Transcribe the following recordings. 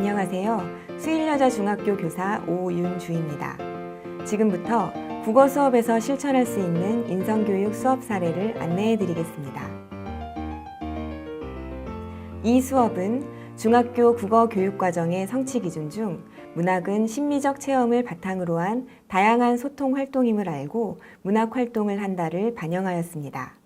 안녕하세요. 수일여자중학교 교사 오윤주입니다. 지금부터 국어 수업에서 실천할 수 있는 인성교육 수업 사례를 안내해 드리겠습니다. 이 수업은 중학교 국어 교육과정의 성취 기준 중 문학은 심미적 체험을 바탕으로 한 다양한 소통 활동임을 알고 문학 활동을 한다를 반영하였습니다.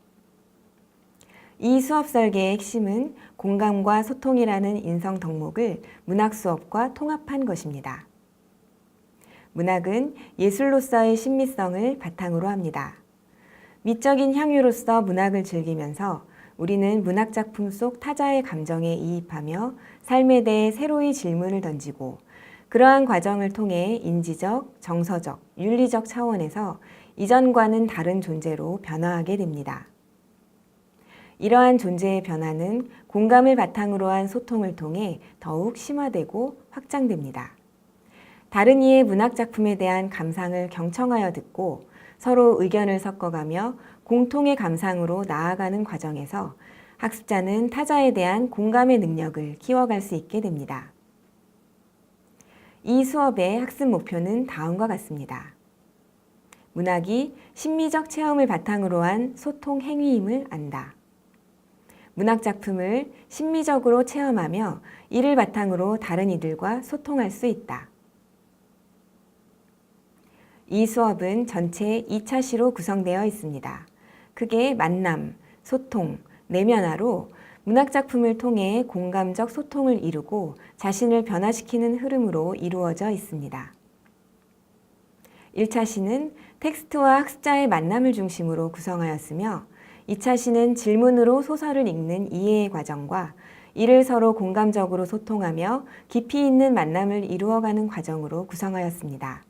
이 수업 설계의 핵심은 공감과 소통이라는 인성 덕목을 문학 수업과 통합한 것입니다. 문학은 예술로서의 신미성을 바탕으로 합니다. 미적인 향유로서 문학을 즐기면서 우리는 문학작품 속 타자의 감정에 이입하며 삶에 대해 새로이 질문을 던지고 그러한 과정을 통해 인지적, 정서적, 윤리적 차원에서 이전과는 다른 존재로 변화하게 됩니다. 이러한 존재의 변화는 공감을 바탕으로 한 소통을 통해 더욱 심화되고 확장됩니다. 다른 이의 문학작품에 대한 감상을 경청하여 듣고 서로 의견을 섞어가며 공통의 감상으로 나아가는 과정에서 학습자는 타자에 대한 공감의 능력을 키워갈 수 있게 됩니다. 이 수업의 학습 목표는 다음과 같습니다. 문학이 심미적 체험을 바탕으로 한 소통 행위임을 안다. 문학작품을 심미적으로 체험하며 이를 바탕으로 다른 이들과 소통할 수 있다. 이 수업은 전체 2차 시로 구성되어 있습니다. 크게 만남, 소통, 내면화로 문학작품을 통해 공감적 소통을 이루고 자신을 변화시키는 흐름으로 이루어져 있습니다. 1차 시는 텍스트와 학습자의 만남을 중심으로 구성하였으며 2차 시는 질문으로 소설을 읽는 이해의 과정과 이를 서로 공감적으로 소통하며 깊이 있는 만남을 이루어가는 과정으로 구성하였습니다.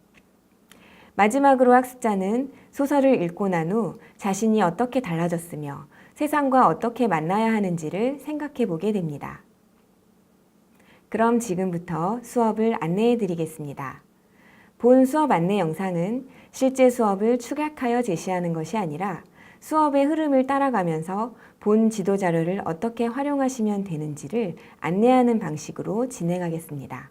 마지막으로 학습자는 소설을 읽고 난 후 자신이 어떻게 달라졌으며 세상과 어떻게 만나야 하는지를 생각해 보게 됩니다. 그럼 지금부터 수업을 안내해 드리겠습니다. 본 수업 안내 영상은 실제 수업을 축약하여 제시하는 것이 아니라 수업의 흐름을 따라가면서 본 지도 자료를 어떻게 활용하시면 되는지를 안내하는 방식으로 진행하겠습니다.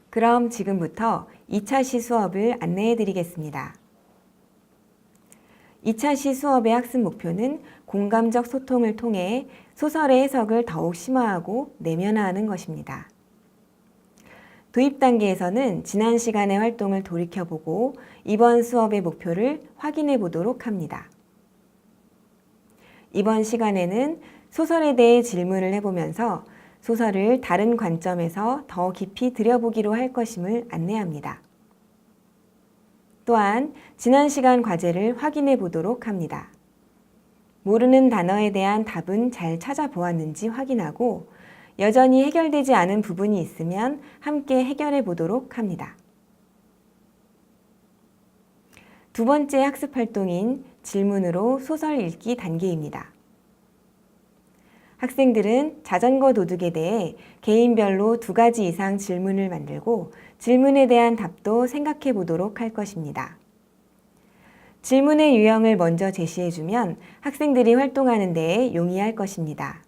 그럼 지금부터 2차 시 수업을 안내해 드리겠습니다. 2차 시 수업의 학습 목표는 공감적 소통을 통해 소설의 해석을 더욱 심화하고 내면화하는 것입니다. 도입 단계에서는 지난 시간의 활동을 돌이켜보고 이번 수업의 목표를 확인해 보도록 합니다. 이번 시간에는 소설에 대해 질문을 해보면서 소설을 다른 관점에서 더 깊이 들여보기로 할 것임을 안내합니다. 또한 지난 시간 과제를 확인해 보도록 합니다. 모르는 단어에 대한 답은 잘 찾아보았는지 확인하고 여전히 해결되지 않은 부분이 있으면 함께 해결해 보도록 합니다. 두 번째 학습 활동인 질문으로 소설 읽기 단계입니다. 학생들은 자전거 도둑에 대해 개인별로 2가지 이상 질문을 만들고 질문에 대한 답도 생각해 보도록 할 것입니다. 질문의 유형을 먼저 제시해주면 학생들이 활동하는 데에 용이할 것입니다.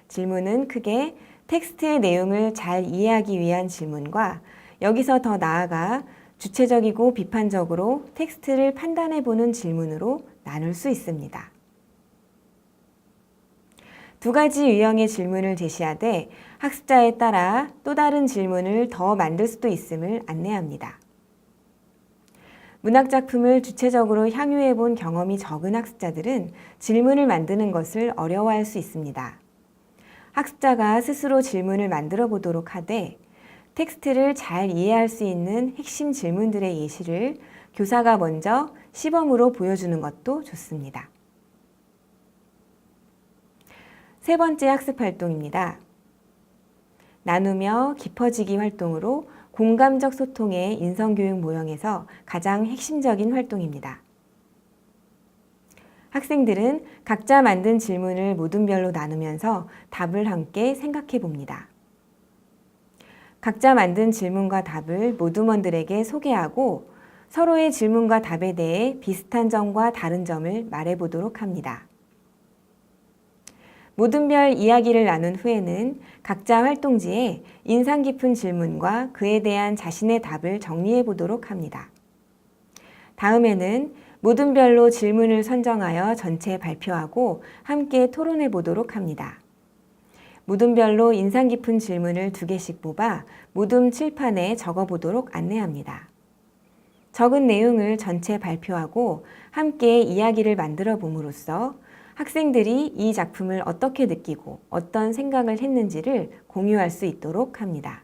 질문은 크게 텍스트의 내용을 잘 이해하기 위한 질문과 여기서 더 나아가 주체적이고 비판적으로 텍스트를 판단해보는 질문으로 나눌 수 있습니다. 2가지 유형의 질문을 제시하되 학습자에 따라 또 다른 질문을 더 만들 수도 있음을 안내합니다. 문학작품을 주체적으로 향유해 본 경험이 적은 학습자들은 질문을 만드는 것을 어려워할 수 있습니다. 학습자가 스스로 질문을 만들어 보도록 하되 텍스트를 잘 이해할 수 있는 핵심 질문들의 예시를 교사가 먼저 시범으로 보여주는 것도 좋습니다. 세 번째 학습 활동입니다. 나누며 깊어지기 활동으로 공감적 소통의 인성교육 모형에서 가장 핵심적인 활동입니다. 학생들은 각자 만든 질문을 모둠별로 나누면서 답을 함께 생각해 봅니다. 각자 만든 질문과 답을 모둠원들에게 소개하고 서로의 질문과 답에 대해 비슷한 점과 다른 점을 말해 보도록 합니다. 모든 별 이야기를 나눈 후에는 각자 활동지에 인상 깊은 질문과 그에 대한 자신의 답을 정리해 보도록 합니다. 다음에는 모든 별로 질문을 선정하여 전체 발표하고 함께 토론해 보도록 합니다. 모든 별로 인상 깊은 질문을 2개씩 뽑아 모둠 칠판에 적어 보도록 안내합니다. 적은 내용을 전체 발표하고 함께 이야기를 만들어 봄으로써 학생들이 이 작품을 어떻게 느끼고 어떤 생각을 했는지를 공유할 수 있도록 합니다.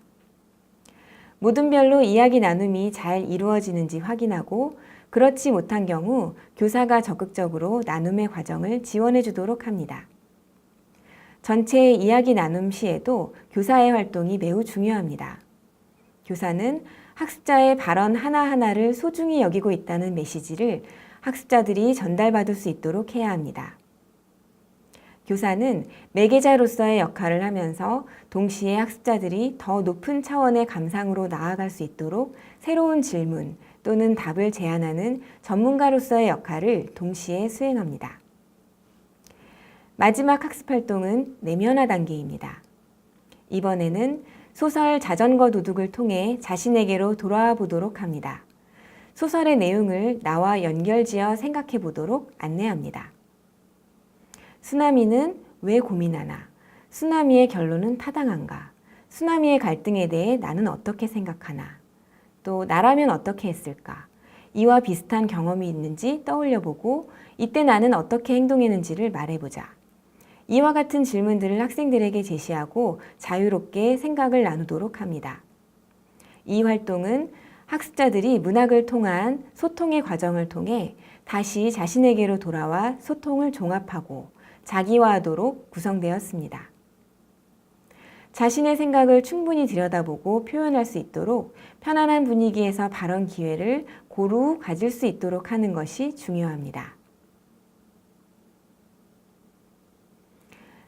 모든 별로 이야기 나눔이 잘 이루어지는지 확인하고 그렇지 못한 경우 교사가 적극적으로 나눔의 과정을 지원해 주도록 합니다. 전체 이야기 나눔 시에도 교사의 활동이 매우 중요합니다. 교사는 학습자의 발언 하나하나를 소중히 여기고 있다는 메시지를 학습자들이 전달받을 수 있도록 해야 합니다. 교사는 매개자로서의 역할을 하면서 동시에 학습자들이 더 높은 차원의 감상으로 나아갈 수 있도록 새로운 질문 또는 답을 제안하는 전문가로서의 역할을 동시에 수행합니다. 마지막 학습활동은 내면화 단계입니다. 이번에는 소설 자전거 도둑을 통해 자신에게로 돌아와 보도록 합니다. 소설의 내용을 나와 연결지어 생각해 보도록 안내합니다. 쓰나미는 왜 고민하나? 쓰나미의 결론은 타당한가? 쓰나미의 갈등에 대해 나는 어떻게 생각하나? 또 나라면 어떻게 했을까? 이와 비슷한 경험이 있는지 떠올려보고 이때 나는 어떻게 행동했는지를 말해보자. 이와 같은 질문들을 학생들에게 제시하고 자유롭게 생각을 나누도록 합니다. 이 활동은 학습자들이 문학을 통한 소통의 과정을 통해 다시 자신에게로 돌아와 소통을 종합하고 자기화하도록 구성되었습니다. 자신의 생각을 충분히 들여다보고 표현할 수 있도록 편안한 분위기에서 발언 기회를 고루 가질 수 있도록 하는 것이 중요합니다.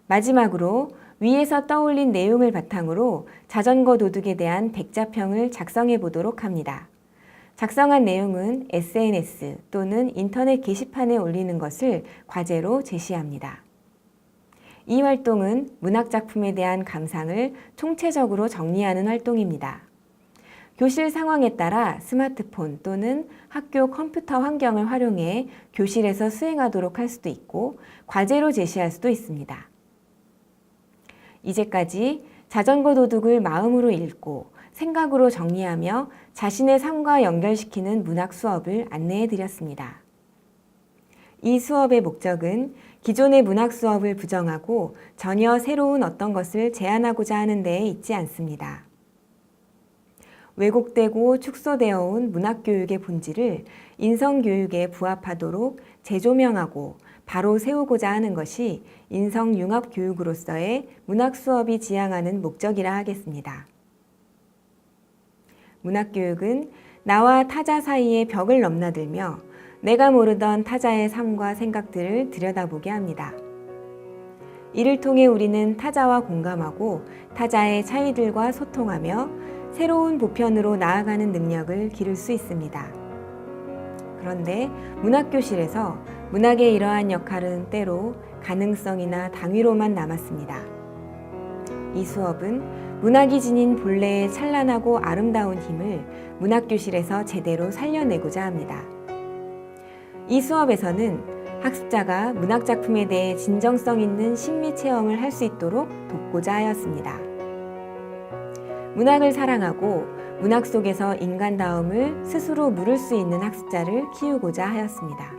마지막으로 위에서 떠올린 내용을 바탕으로 자전거 도둑에 대한 백자평을 작성해 보도록 합니다. 작성한 내용은 SNS 또는 인터넷 게시판에 올리는 것을 과제로 제시합니다. 이 활동은 문학작품에 대한 감상을 총체적으로 정리하는 활동입니다. 교실 상황에 따라 스마트폰 또는 학교 컴퓨터 환경을 활용해 교실에서 수행하도록 할 수도 있고 과제로 제시할 수도 있습니다. 이제까지 자전거 도둑을 마음으로 읽고 생각으로 정리하며 자신의 삶과 연결시키는 문학 수업을 안내해 드렸습니다. 이 수업의 목적은 기존의 문학 수업을 부정하고 전혀 새로운 어떤 것을 제안하고자 하는 데에 있지 않습니다. 왜곡되고 축소되어 온 문학교육의 본질을 인성교육에 부합하도록 재조명하고 바로 세우고자 하는 것이 인성융합교육으로서의 문학 수업이 지향하는 목적이라 하겠습니다. 문학교육은 나와 타자 사이의 벽을 넘나들며 내가 모르던 타자의 삶과 생각들을 들여다보게 합니다. 이를 통해 우리는 타자와 공감하고 타자의 차이들과 소통하며 새로운 보편으로 나아가는 능력을 기를 수 있습니다. 그런데 문학교실에서 문학의 이러한 역할은 때로 가능성이나 당위로만 남았습니다. 이 수업은 문학이 지닌 본래의 찬란하고 아름다운 힘을 문학교실에서 제대로 살려내고자 합니다. 이 수업에서는 학습자가 문학작품에 대해 진정성 있는 심리 체험을 할 수 있도록 돕고자 하였습니다. 문학을 사랑하고 문학 속에서 인간다움을 스스로 물을 수 있는 학습자를 키우고자 하였습니다.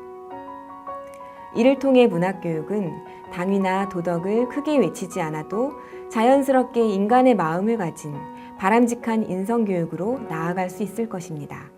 이를 통해 문학교육은 당위나 도덕을 크게 외치지 않아도 자연스럽게 인간의 마음을 가진 바람직한 인성교육으로 나아갈 수 있을 것입니다.